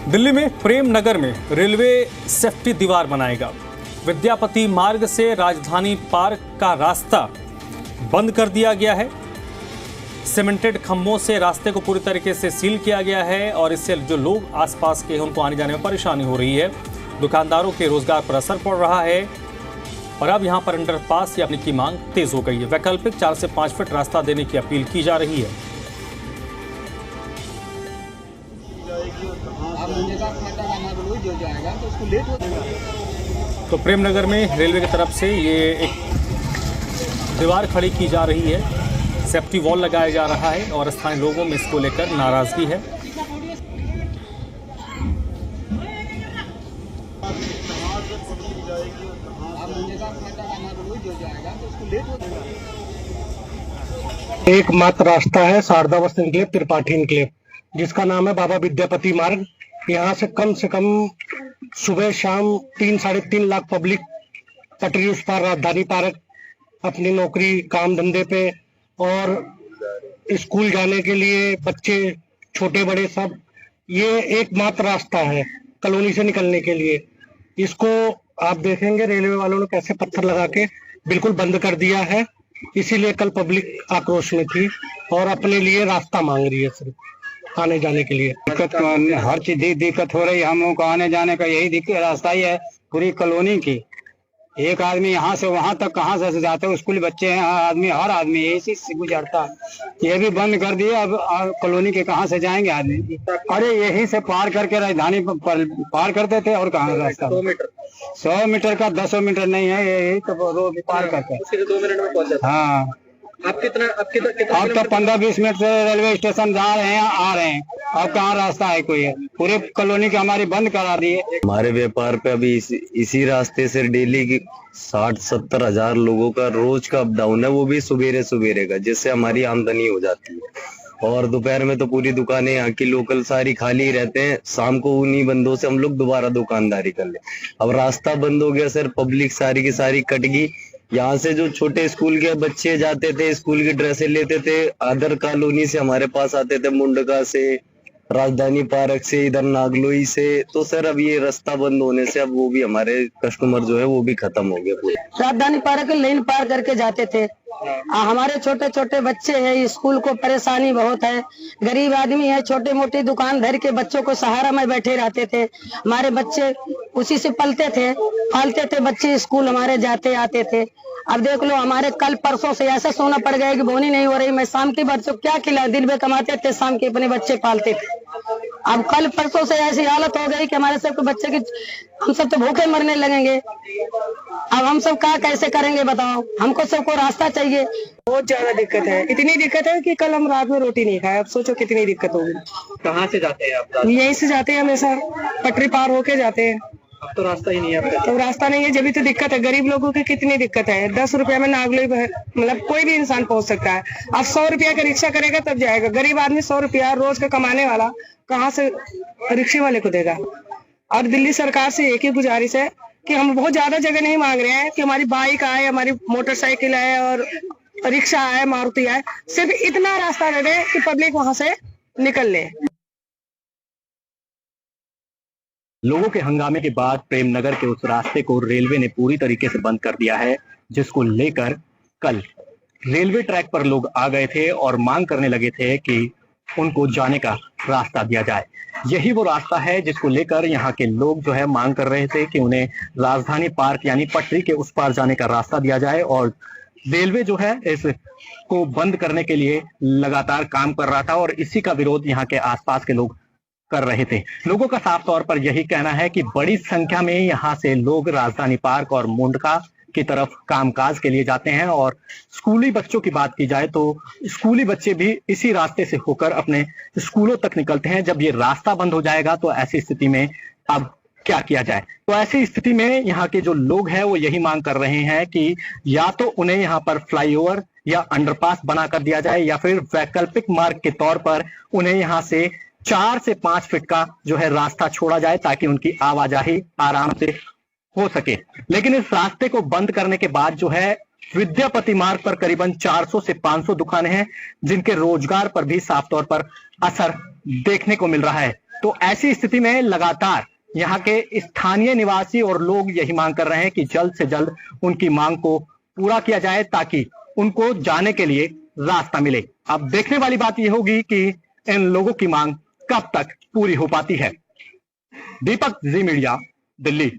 दिल्ली में प्रेम नगर में railway safety दीवार बनाएगा। विद्यापति मार्ग से राजधानी पार्क का रास्ता बंद कर दिया गया है। सीमेंटेड खंभों से रास्ते को पूरी तरीके से सील किया गया है और इससे जो लोग आसपास के हैं उनको आने जाने में परेशानी हो रही है। दुकानदारों के रोजगार पर असर पड़ रहा है और अब यहां पर अंडरपास या की मांग तेज हो गई है। वैकल्पिक 4 से 5 फीट रास्ता देने की अपील की जा रही है। तो प्रेम नगर में रेलवे की तरफ से ये एक दीवार खड़ी की जा रही है, सेफ्टी वॉल लगाया जा रहा है और स्थानीय लोगों में इसको लेकर नाराजगी है। एकमात्र रास्ता है शारदा बस एनक्लेव त्रिपाठी एनक्लेव, जिसका नाम है बाबा विद्यापति मार्ग। यहाँ से कम सुबह शाम 3-3.5 लाख पब्लिक पटरी उस पार राजधानी पार्क अपनी नौकरी काम धंधे पे और स्कूल जाने के लिए बच्चे छोटे बड़े सब, ये एकमात्र रास्ता है कॉलोनी से निकलने के लिए। इसको आप देखेंगे रेलवे वालों ने कैसे पत्थर लगा के बिल्कुल बंद कर दिया है। इसीलिए कल पब्लिक आक्रोश में थी और अपने लिए रास्ता मांग रही है सिर्फ आने जाने के लिए। दिक्कत हर चीज दिक्कत हो रही है, हम लोगों को आने जाने का यही दिक्कत रास्ता ही है पूरी कॉलोनी की। एक आदमी यहाँ से वहां तक कहाँ से जाते हैं, स्कूल बच्चे हैं, हर आदमी यही चीज से गुजरता है। ये भी बंद कर दिए, अब कॉलोनी के कहाँ से जाएंगे आदमी। अरे यहीं से पार करके राजधानी पार करते थे और कहाँ रास्ता 100 मीटर का 10 मीटर नहीं है, यही तो रोड पार करके 2 मिनट में पहुंच जाते। हाँ आप कितना अब तो 15-20 मिनट से रेलवे स्टेशन जा रहे हैं आ रहे हैं, अब कहाँ रास्ता है कोई है। पूरे कॉलोनी के हमारी बंद करा दी है। हमारे व्यापार पे अभी इसी रास्ते से डेली की 60-70 हजार लोगों का रोज का अप डाउन है, वो भी सुबेरे का, जिससे हमारी आमदनी हो जाती है। और दोपहर में तो पूरी दुकानें यहाँ की लोकल सारी खाली ही रहते हैं, शाम को उन्हीं बंदों से हम लोग दोबारा दुकानदारी कर ले। अब रास्ता बंद हो गया सर, पब्लिक सारी की सारी कट गई। यहाँ से जो छोटे स्कूल के बच्चे जाते थे, स्कूल की ड्रेसें लेते थे, अदर कॉलोनी से हमारे पास आते थे, मुंडका से, राजधानी पार्क से, इधर नागलोई से। तो सर अब ये रास्ता बंद होने से अब वो भी हमारे कस्टमर जो है वो भी खत्म हो गए पूरे। राजधानी पार्क लाइन पार करके जाते थे। हमारे छोटे छोटे बच्चे हैं, स्कूल को परेशानी बहुत है, गरीब आदमी है, छोटे मोटी दुकान धर के बच्चों को सहारा में बैठे रहते थे। हमारे बच्चे उसी से पलते थे, पालते थे बच्चे, स्कूल हमारे जाते आते थे। अब देख लो हमारे कल परसों से ऐसा सोना पड़ गया कि बोनी नहीं हो रही। मैं शाम के बच्चों क्या खिला, दिन में कमाते थे, शाम के अपने बच्चे पालते थे। अब कल परसों से ऐसी हालत हो गई कि हमारे सबके बच्चे की, हम सब तो भूखे मरने लगेंगे। अब हम सब क्या कैसे करेंगे बताओ, हमको सबको रास्ता चाहिए। बहुत ज्यादा दिक्कत है, इतनी दिक्कत है कि कल हम रात में रोटी नहीं खाए। अब सोचो कितनी दिक्कत होगी। कहाँ से जाते हैं आप? यहीं से जाते हैं, हमेशा पटरी पार होके जाते हैं। अब तो रास्ता ही नहीं है। तो रास्ता नहीं है, जब भी तो दिक्कत है। गरीब लोगों की कितनी दिक्कत है। 10 रुपया में नागलोई मतलब कोई भी इंसान पहुंच सकता है। अब 100 रुपया का रिक्शा करेगा तब जाएगा। गरीब आदमी 100 रुपया रोज का कमाने वाला कहाँ से रिक्शे वाले को देगा। और दिल्ली सरकार से एक ही गुजारिश है कि हम बहुत ज्यादा जगह नहीं मांग रहे हैं कि हमारी बाइक आए, हमारी मोटरसाइकिल आए और रिक्शा आए, मारुति आए, सिर्फ इतना रास्ता दे दे कि पब्लिक वहां से निकल ले। लोगों के हंगामे के बाद प्रेम नगर के उस रास्ते को रेलवे ने पूरी तरीके से बंद कर दिया है, जिसको लेकर कल रेलवे ट्रैक पर लोग आ गए थे और मांग करने लगे थे कि उनको जाने का रास्ता दिया जाए। यही वो रास्ता है जिसको लेकर यहाँ के लोग जो है मांग कर रहे थे कि उन्हें राजधानी पार्क यानी पटरी के उस पार जाने का रास्ता दिया जाए। और रेलवे जो है इसको बंद करने के लिए लगातार काम कर रहा था और इसी का विरोध यहाँ के आसपास के लोग कर रहे थे। लोगों का साफ तौर पर यही कहना है कि बड़ी संख्या में यहाँ से लोग राजधानी पार्क और मुंडका की तरफ कामकाज के लिए जाते हैं। और स्कूली बच्चों की बात की जाए तो स्कूली बच्चे भी इसी रास्ते से होकर अपने स्कूलों तक निकलते हैं। जब ये रास्ता बंद हो जाएगा तो ऐसी स्थिति में अब क्या किया जाए। तो ऐसी स्थिति में यहाँ के जो लोग हैं वो यही मांग कर रहे हैं कि या तो उन्हें यहाँ पर फ्लाईओवर या अंडरपास बना कर दिया जाए या फिर वैकल्पिक मार्ग के तौर पर उन्हें यहाँ से 4 से 5 फीट का जो है रास्ता छोड़ा जाए ताकि उनकी आवाजाही आराम से हो सके। लेकिन इस रास्ते को बंद करने के बाद जो है विद्यापति मार्ग पर करीबन 400 से 500 दुकानें हैं जिनके रोजगार पर भी साफ तौर पर असर देखने को मिल रहा है। तो ऐसी स्थिति में लगातार यहाँ के स्थानीय निवासी और लोग यही मांग कर रहे हैं कि जल्द से जल्द उनकी मांग को पूरा किया जाए ताकि उनको जाने के लिए रास्ता मिले। अब देखने वाली बात यह होगी कि इन लोगों की मांग कब तक पूरी हो पाती है। दीपक, जी मीडिया, दिल्ली।